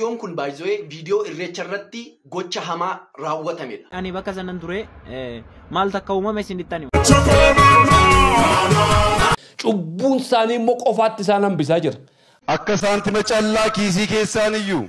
Yoon kun baay'ee viidiyoo irreecha irratti gocha hamaa raawwatamedha. Ani bakka sanan ture maal takka uumame isinitti hima. Cubbuun isaanii immoo qofaatti isaan hambisaa jira. Akka saantima callaa kiisii keessaan iyyuu.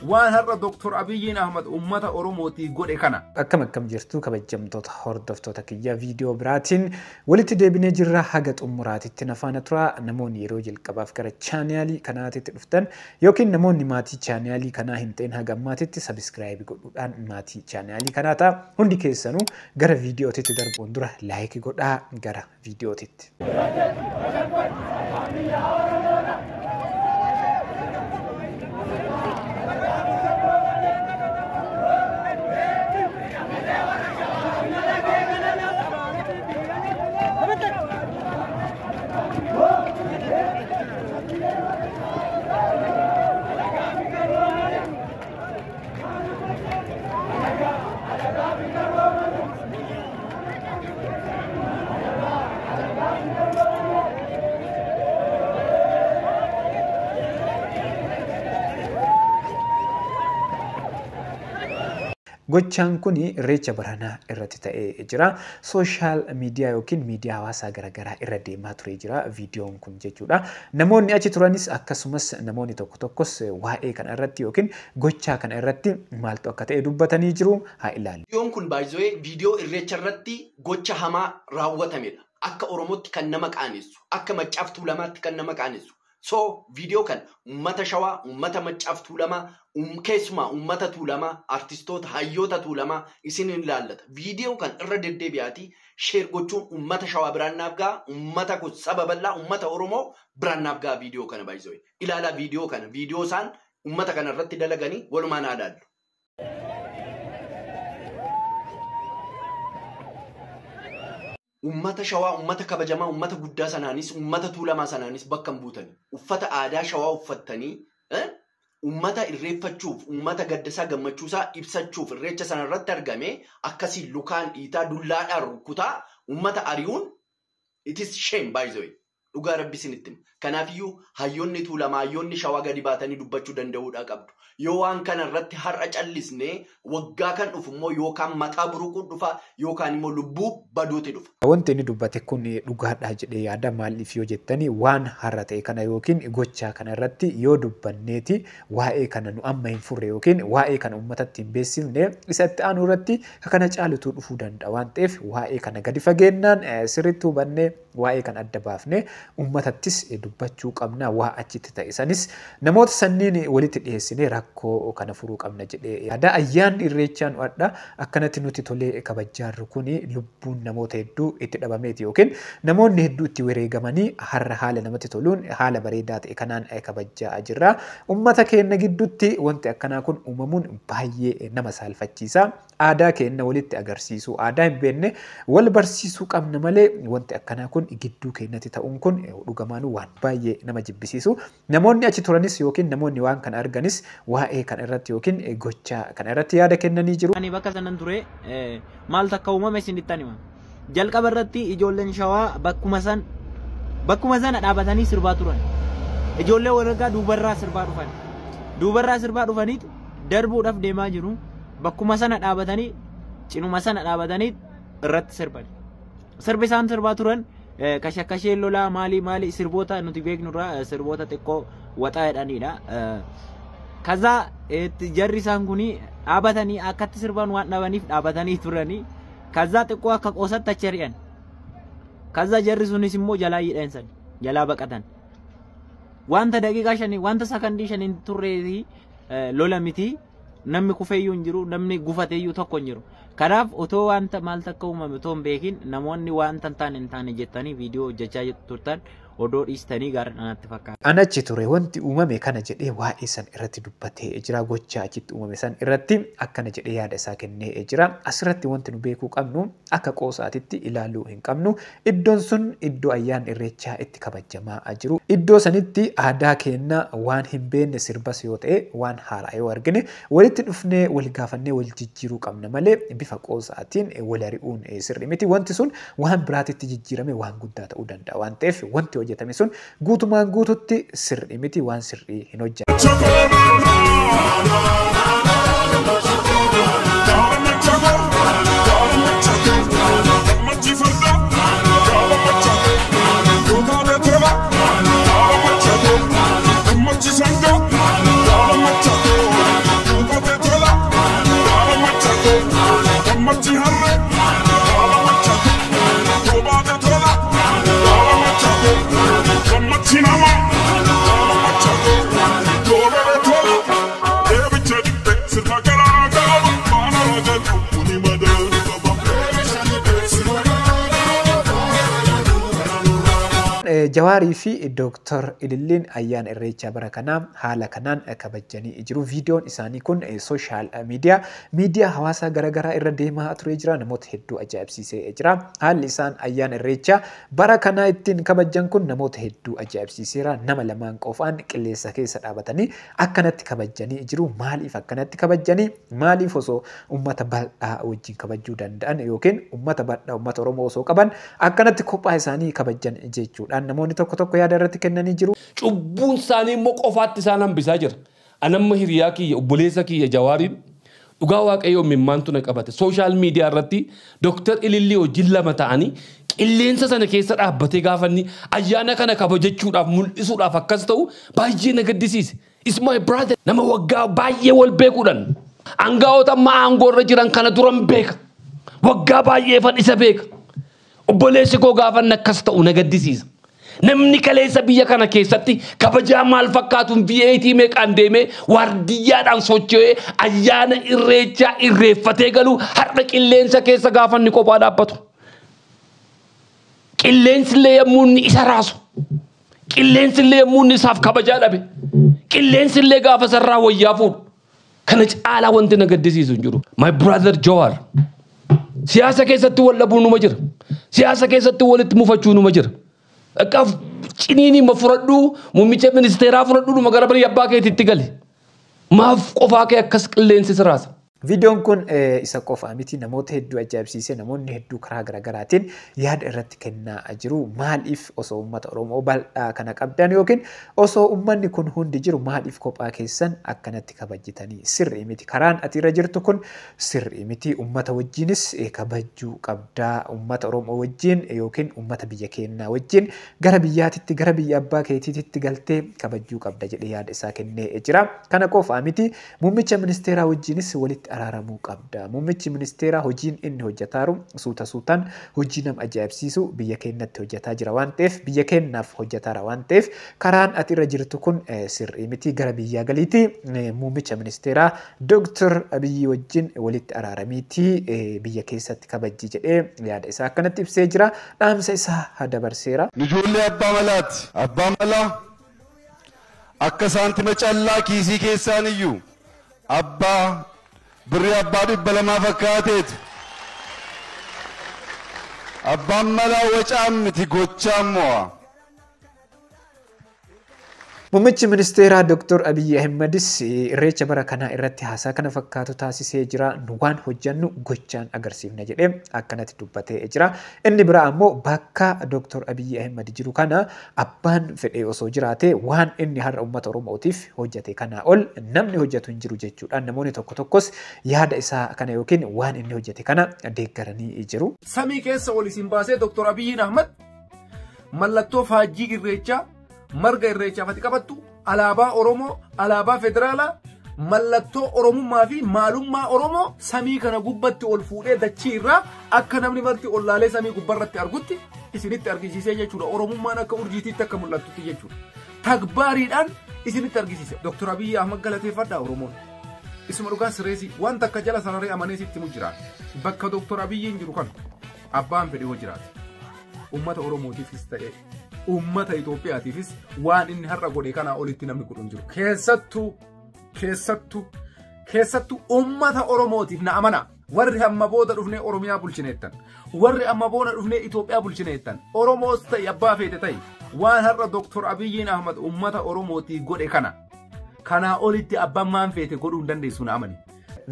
Waan har'a Dr. Abiy Ahmed ummata Oromooti godhe kana. Akkam jirtu kabajamtoota hordoftoota kiyya viidiyoo biraatiin walitti deebinee jirra haga xumuraatitti nafaana tura namoonni yeroo jalqabaaf gara chaanaalii kanaatitti dhuftan yookiin namoonni maatii chaanaalii kanaa hin ta'in haga ammaatitti sabiskiraayib godhuudhaan maatii chaanaalii kanaata hundi keessanuu gara viidiyootitti darbuun dura laayik godhaa gara viidiyootitti. Gochaan kuni irreecha baranaa irratti ta'ee jira. Social media yookiin miidiyaa hawaasaa garaagaraa irra deemaa ture jira viidiyoon kun jechuudha. Namoonni achi turanis akkasumas namoonni tokkos waa'ee kana irratti yookiin gochaa kana irratti maaltu akka ta'e dubbatanii jiru haa ilaallu. Viidiyoon kun baay'ee viidiyoo irreecha irratti gocha hamaa raawwatamedha. Akka Oromootti kan nama qaanessu, akka Maccaaf Tuulamaatti kan nama qaanessu. So video kan ummata Shawaa, ummata Maccaaf Tuulamaa, keessumaa ummata Tuulamaa, artistoota hayyoota Tuulamaa isin ilaallata. Video kan irra deddeebi'aati share gochuun ummata Shawaa biraan naaf ga'a, ummata kun saba bal'aa, ummata Oromoo biraan naaf ga'a video kana baay'isoo. Ilaala video kana, video isaan ummata kana irratti dalaganii walumaan ilaallu. Ummata Shawaa, ummata kabajamaa, ummata guddaa sanaanis, ummata Tuulamaa sanaanis bakka buutanii uffata aadaa Shawaa uffatanii ummata irreeffachuuf, ummata gaddasaa gammachuusaa ibsachuuf irreecha sana irratti argame akkasii lukaan dhiitaa dullaadhaan rukutaa ummata ari'uun it is shame by the way. Dhugaa Rabbi isinitti. Kanaafiyyuu hayyoonni Tuulamaa, hayyoonni Shawaa gadi baatanii dubbachuu danda'uudha qabdu. Yoo waan kana irratti har'a callisnee waggaa kan dhufu immoo yookaan mataa buruquun dhufa yookaan immoo lubbuu baduuti dhufa. Wanti inni dubbate kun dhugaadhaa jedhee yaada maaliif yoo jettanii waan har'a ta'e kana yookiin gochaa kana irratti yoo dubbanneeti waa'ee kana nu amma hin furre yookiin waa'ee kana uummatatti hin beeksifne isatti aanu irratti kana caalutu dhufuu danda'a waan ta'eef waa'ee kana gadi fageennaan sirriitti hubannee waa'ee kana adda baafnee uummatattis dubbachuu qabna waa achitti ta'e sanis namoota sanniin walitti dhiyeessinee rakkoo kana furuu qabna jedhee yaada. Ayyaanni irreechaan wadha akkanatti nuti tolee kabajjaarru kuni lubbuun namoota hedduu itti dhabameeti yookiin namoonni hedduu itti wareegamanii har'a haala namatti toluun haala bareedaa ta'e kanaan kabajjaa jirra. Uummata keenya gidduutti wanti akkanaa kun uumamuun baay'ee nama saalfachiisa. Aadaa keenya walitti agarsiisu, aadaa hin beekne wal barsiisuu qabna malee wanti akkanaa kun gidduu keenyatti ta'uun kun dhugamaanuu waan baay'ee nama jibbisiisu. Namoonni achi turanis yookiin namoonni waan kana arganis waa'ee kana irratti yookiin gochaa kana irratti yaada kennanii jiru. Ani bakka sanan ture maal takka uumame isinitti hima. Jalqaba irratti ijoolleen Shawaa bakkuma sana dhaabatanii sirbaa turan. Ijoollee walirraa duubarraa sirbaa dhufan. Duubarraa sirbaa dhufaniitu darbuudhaaf deemaa jiru. Bakkuma sana dhaabatanii cinuma sana dhaabatanii irratti sirban. Sirbi isaan sirbaa turan kashakashee lolaa maali sirboota nuti beeknurraa sirboota xiqqoo waxaa jedhanidha. Kaza jarri isaan kuni dhaabatanii akkatti sirban waan dhabaniif dhaabatanii turanii kaza xiqqoo akka qoosatti achi ari'an. Kaza jarri sunis immoo jalaa hidhansan jalaa baqatan. Wanta daqiiqaa 5 wanta sakandii 5 turreetii lola miti. Namni kufeeyyuu hin jiru, namni gufateeyyuu tokko hin jiru. Kanaaf otoo wanta maal takka uumame otoo hin beekin namoonni wanta hin taane jettanii viidiyoo hojjechaa turtan odoo dhiistanii gaariidhaanatti fakkaata. Anachi ture wanti uumame kana jedhee waa'ee san irratti dubbatee jira. Gochaa achitti uumame san irratti akkana jedhee yaada isaa kennee jira. Asirratti wanti nu beekuu qabnu akka qoosaatitti ilaaluu hin qabnu. Iddoon sun iddoo ayyaan irreechaa itti kabajamaa jiru. Iddoo sanitti aadaa keenya waan hin beekne sirbas yoo ta'e waan haaraa yoo argine walitti dhufnee wal gaafannee wal jijjiiruu qabna malee bifa qoosaatiin wal ari'uun sirrii miti. Wanti sun waan biraatitti jijjiirame waan guddaa ta'uu danda'a waan ta'eef wanti hojjetame sun guutumaan guututti sirrii miti waan sirrii hin hojjetamne. Jawaarii fi Dr. Ililliin ayyaana irreechaa bara kanaa haala kanaan kabajanii jiru. Viidiyoon isaanii kun sooshaal miidiyaa hawaasaa garaagaraa irra deemaa turee jira. Namoota hedduu ajaa'ibsiisee jira. Haalli isaan ayyaana irreechaa bara kanaa ittiin kabajan kun namoota hedduu ajaa'ibsiiseera. Nama lamaan qofaan qilleensa keessa dhaabatanii akkanatti kabajanii jiru. Maaliif akkanatti kabajanii? Maaliif osoo uummata bal'aa wajjin kabajuu danda'an yookiin uummata bal'aa uummata Oromoo osoo qaban akkanatti kophaa isaanii kabajan jechuudha. Namoonni tokko yaada irratti kennanii jiru. Cubbuun isaanii immoo qofaatti isaan hambisaa jira. Anamma hiriyaa kiyya obboleessa kiyya Jawaariin dhugaa waaqayyoo mimmaantu na qabate. Sooshaal miidiyaa irratti Dr. Ilillii wajjin lama ta'anii qilleensa sana keessa dhaabbatee gaafanni ayyaana kana kabajachuudhaaf mul'isuudhaaf akkas ta'u baay'ee na gaddisiise. Is my brother nama waggaa baay'ee wal beekuudhaan aangaa'ota amma aangoo irra jiran kana duran beeka. Waggaa baay'eefan isa beeka. Obboleessi koo gaafanni akkas ta'u na gaddisiisa. Namni kaleessa biyya kana keessatti kabajaa maal fakkaatuun VAT meeqaan deemee waardiyyaadhaan socho'ee ayyaana irreechaa irreeffatee galu har'a qilleensa keessa gaafanni kophaa dhaabbatu. Qilleensi illee yommuu inni isa raasu. Qilleensi illee yommuu inni isaaf kabajaa dhabe. Qilleensi illee gaafa sarraa wayyaa fuudhu. Kana caalaa wanti na gaddisiisu hin jiru. My brother Jawar. Siyaasa keessatti wal dhabuu numa jira. Siyaasa keessatti walitti mufachuu numa jira. Akka ciniini ma furadhu muummicha ministeeraa furadhu magara bari abbaa keetitti gali. Maaf qofaa kee akkas qilleensi siraasa. Viidiyoon kun isa qofaa miti namoota hedduu ajaa'ibsiisee namoonni hedduu karaa garaagaraatiin yaada irratti kennaa jiru. Maaliif osoo uummata Oromoo bal'aa kana qabdan yookiin osoo uummanni kun hundi jiru maaliif kophaa keessan akkanatti kabajitanii sirrii miti. Karaan ati irra jirtu kun sirrii miti. Uummata wajjinis kabajuu qabdaa. Uummata Oromoo wajjin yookiin uummata biyya keenyaa wajjin gara biyyaatitti gara biyya abbaa keetiitti galtee kabajuu qabda jedhee yaada isaa kennee jira. Kana qofaa miti muummicha ministeeraa wajjinis walitti araaramuu qabda. Muummichi ministeeraa hojiin inni hojjetaaru suutaan hojii nama ajaa'ibsiisu biyya keenyatti hojjetaa jira waan ta'eef biyya keenyaaf hojjetaara waan ta'eef karaan ati irra jirtu kun sirrii miti gara biyyaa galiiti. Muummicha ministeeraa Dr. Abiyyi wajjin walitti araaramiiti biyya keessatti kabajji jedhee yaada isaa akkanatti ibsee jira. Dhaamsa isaa dabarseera. Ijoollee abbaa malaati. Abbaa malaa akka saantima callaa kiisii keessaan iyyuu abbaa birrii abbaa dhibba lamaa fakkaateetu abbaan malaa wacaan miti gochaan mo'a. Muummichi ministeeraa Dr. Abiyyi Ahmedis irreecha bara kanaa irratti haasaa kana fakkaatu taasisee jira. Waan hojjannu gochaan agarsiifna jedhee akkanatti dubbatee jira. Inni biraa ammoo bakka Dr. Abiyyi Ahmed jiru kana abbaan fedhee osoo jiraate waan inni har'a uummata Oromootiif hojjete kanaa ol namni hojjetu hin jiru jechuudha. Namoonni tokkos yaada isaa kana yookiin waan inni hojjete kana deeggaranii jiru. Samii keessa ol isin baasee Dr. Abiyyi Ahmed mallattoo faajjii irreechaa marga irreechaa fati qabattu alaabaa Oromoo alaabaa federaalaa mallattoo Oromummaa fi maalummaa Oromoo samii kana gubbatti ol fuudhee dachii irraa akka namni marti ol laalee samii gubbarratti argutti isinitti argisiisee jechuudha. Oromummaan akka urjiitiitti akka mul'attutti jechuudha. Tagbaariidhaan isinitti argisiise. Dr. Abiyyi Ahmed galateeffadhaa Oromoon. Isuma dhugaa sireesii wanta akka jala sararee amanee sitti mu jiraate. Bakka Dr. Abiyyiin jiru kan abbaan fedhee hoo jiraate. Uummata Oromootiifis ta'ee ummata Itoophiyaatiifis waan inni har'a godhe kana olitti namni godhu jiru. Keessattuu ummata Oromootiif na amana. Warri amma booda dhufnee Oromiyaa bulchineettan. Warri amma booda dhufnee Itoophiyaa bulchineettan. Oromoos ta'e abbaa feete ta'e waan har'a Dr. Abiyyi Ahmed ummata Oromootiif godhe kana olitti abbaan maan feete godhuu hin dandeessu na amani.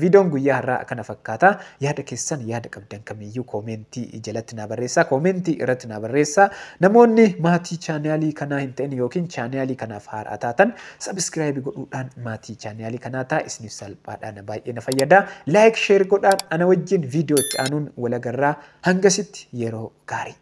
Viidiyoon guyyaa har'aa kana fakkaata. Yaada keessan yaada qabdan kamiyyuu koomentii jalatti naa barreessaa. Koomentii irratti naa barreessaa. Namoonni maatii chaanaalii kanaa hin ta'in yookiin chaanaalii kanaaf haaraa taatan sabiskiraayibii godhuudhaan maatii chaanaalii kanaa ta'a. Isiniif salphaadhaan baay'ee na fayyada. Laayik sheer godhaan ana wajjin viidiyoo itti aanuun walagarraa hangasitti yeroo gaarii.